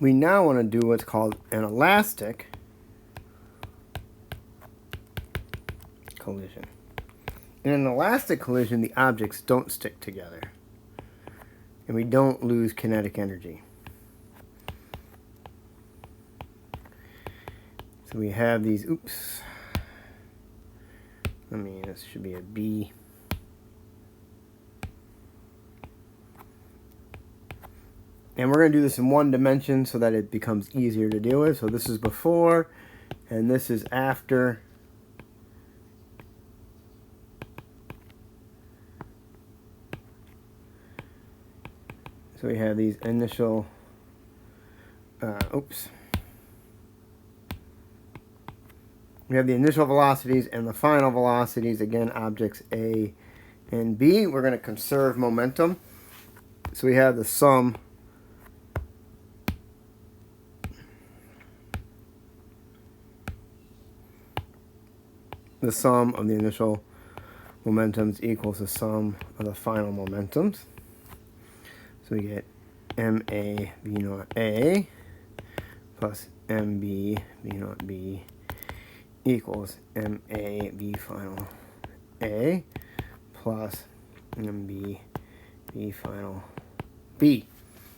we now want to do what's called an elastic collision. In an elastic collision, the objects don't stick together, and we don't lose kinetic energy. So we have these, oops, this should be a B. And we're going to do this in one dimension so that it becomes easier to deal with. So this is before, and this is after. So we have these initial, we have the initial velocities and the final velocities, again, objects A and B. We're going to conserve momentum. So we have the sum of the initial momentums equals the sum of the final momentums. So we get MA V naught A plus MB V naught B equals MA V final A plus MB V final B.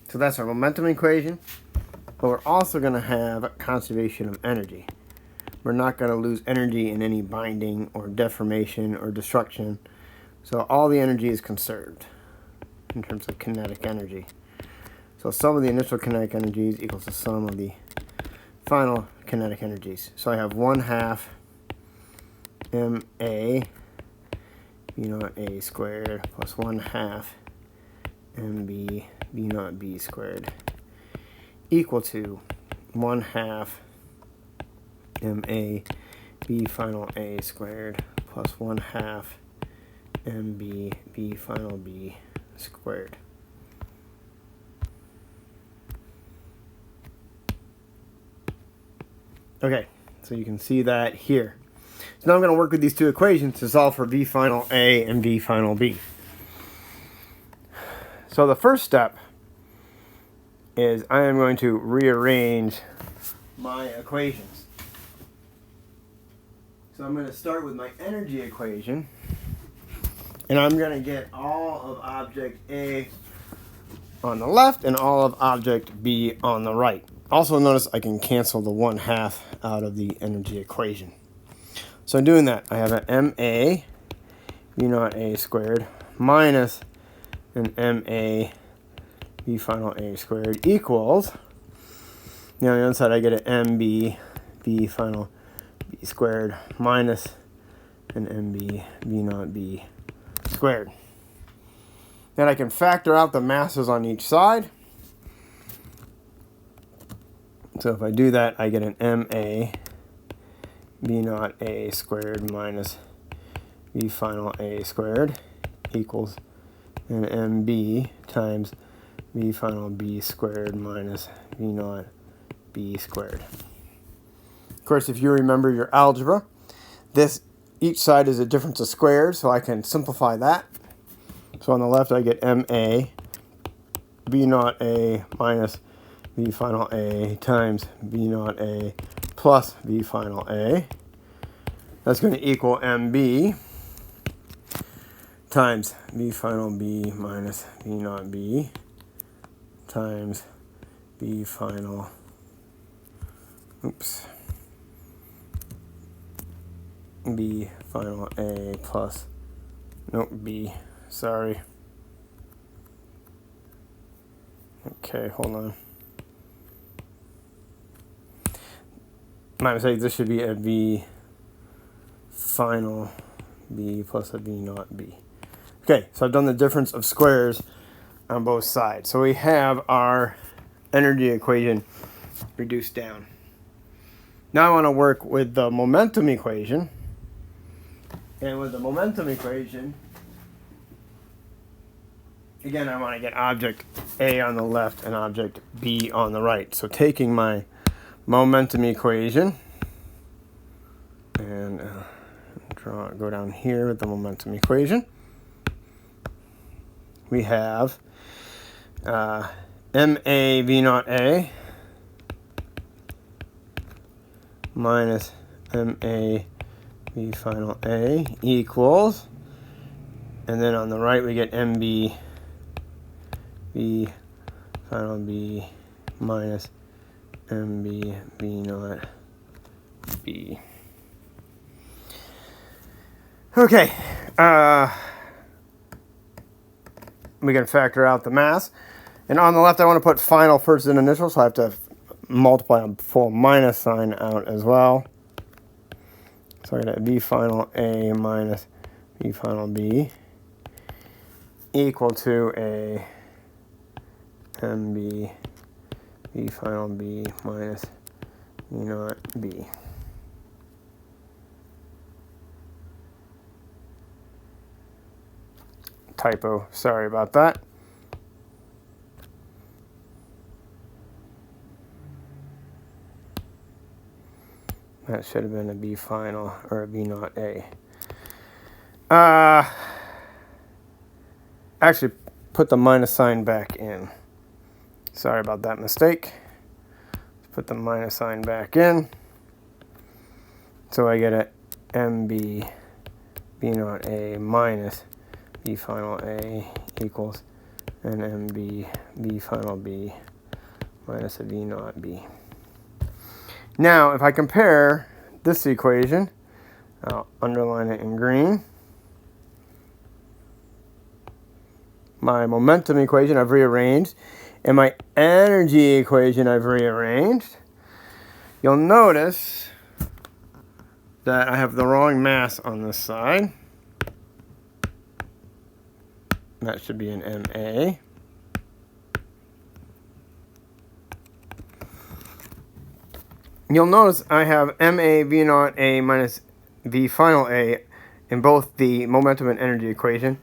So that's our momentum equation. But we're also going to have conservation of energy. We're not going to lose energy in any binding or deformation or destruction. So all the energy is conserved in terms of kinetic energy. So sum of the initial kinetic energies equals the sum of the final kinetic energies. So I have 1/2 MA V naught A squared plus 1/2 MB V naught B squared equal to 1/2 MA B final A squared plus 1/2 MB B final B squared. Okay, so you can see that here. So now I'm going to work with these two equations to solve for V final A and V final B. So the first step is I am going to rearrange my equations. So I'm going to start with my energy equation, and I'm going to get all of object A on the left and all of object B on the right. Also notice I can cancel the 1/2 out of the energy equation. So in doing that, I have an MA V naught A squared minus an MA V final A squared equals, now on the other side I get an MB V final B squared minus an MB V naught B squared. Then I can factor out the masses on each side. So if I do that, I get an MA V naught A squared minus V final A squared equals an MB times V final B squared minus V naught B squared. Of course, if you remember your algebra, each side is a difference of squares, so I can simplify that. So on the left, I get MA V naught A minus V final A times V naught A plus V final A. That's going to equal MB times V final B minus V naught B times V final, B final A plus, B, sorry. Okay, hold on. My mistake, this should be a V final B plus a V naught B. Okay, so I've done the difference of squares on both sides. So we have our energy equation reduced down. Now I want to work with the momentum equation. And with the momentum equation, again, I want to get object A on the left and object B on the right. So taking my momentum equation and go down here with the momentum equation. We have MA V naught A minus MA V final A equals, and then on the right we get MB V final B minus MB V naught B. Okay, we can factor out the mass. And on the left, I want to put final first and initial, so I have to multiply a full minus sign out as well. So I get V final A minus V final B equal to a MB V final B minus V naught B. Typo, sorry about that. That should have been a B final or a B naught A. Actually, put the minus sign back in. Sorry about that mistake. Put the minus sign back in. So I get a MB B naught A minus B final A equals an MB B final B minus a V naught B. Now, if I compare this equation, I'll underline it in green. My momentum equation I've rearranged, and my energy equation I've rearranged. You'll notice that I have the wrong mass on this side. That should be an MA. You'll notice I have MA V naught A minus V final A in both the momentum and energy equation.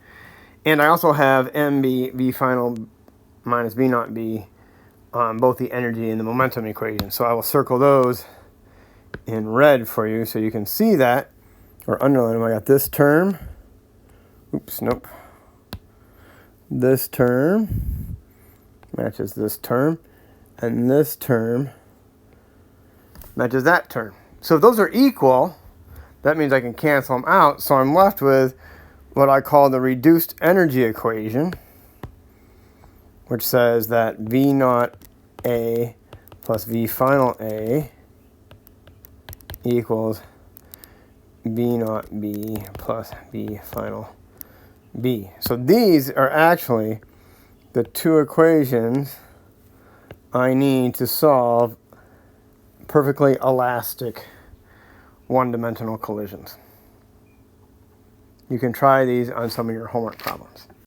And I also have MB V final minus V naught B on both the energy and the momentum equation. So I will circle those in red for you so you can see that, or underline them. I got this term. Oops, nope. This term matches this term, and this term matches that term. So if those are equal, that means I can cancel them out. So I'm left with what I call the reduced energy equation, which says that V naught A plus V final A equals V naught B plus V final B. So these are actually the two equations I need to solve perfectly elastic one-dimensional collisions. You can try these on some of your homework problems.